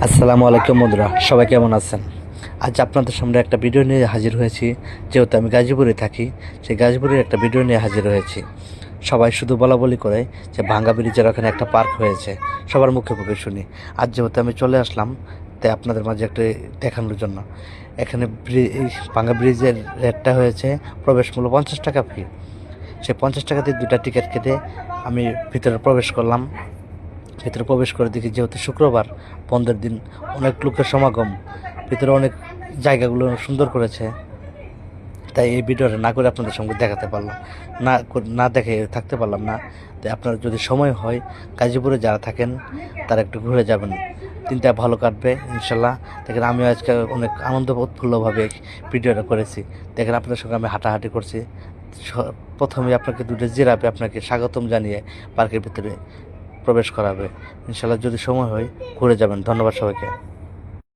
আসসালামু আলাইকুম বন্ধুরা, সবাই কেমন আছেন? আজ আপনাদের সামনে একটা ভিডিও নিয়ে হাজির হয়েছি। যেহেতু আমি গাজীপুরে থাকি, সেই গাজীপুরের একটা ভিডিও নিয়ে হাজির হয়েছি। সবাই শুধু বলা বলি করে যে ভাঙ্গা ব্রিজের ওখানে একটা পার্ক হয়েছে, সবার মুখে মুখে শুনি। আজ যেহেতু আমি চলে আসলাম, তাই আপনাদের মাঝে একটা দেখানোর জন্য। এখানে এই ভাঙ্গা ব্রিজের রেটটা হয়েছে প্রবেশ মূল্য 50 টাকা ফি। সেই 50 টাকা দিয়ে 2টা টিকিট কেটে আমি ভিতরে প্রবেশ করলাম। ভিতরে প্রবেশ করে দেখি যেহেতু শুক্রবার, বন্ধের দিন, অনেক লোকের সমাগম, ভিতরে অনেক জায়গাগুলো সুন্দর করেছে। তাই এই ভিডিওটা না করে আপনাদের সঙ্গে দেখাতে পারলাম না দেখে থাকতে পারলাম না। তাই আপনার যদি সময় হয়, গাজীপুরে যারা থাকেন তারা একটু ঘুরে যাবেন, দিনটা ভালো কাটবে ইনশাল্লাহ। দেখেন আমিও আজকে অনেক আনন্দ উৎফুল্লভাবে ভিডিওটা করেছি। দেখেন আপনাদের সঙ্গে আমি হাঁটাহাঁটি করছি। প্রথমে আপনাকে 2টা জিরাফে আপনাকে স্বাগতম জানিয়ে পার্কের ভিতরে প্রবেশ করাবে। ইনশাল্লাহ যদি সময় হয় ঘুরে যাবেন। ধন্যবাদ সবাইকে।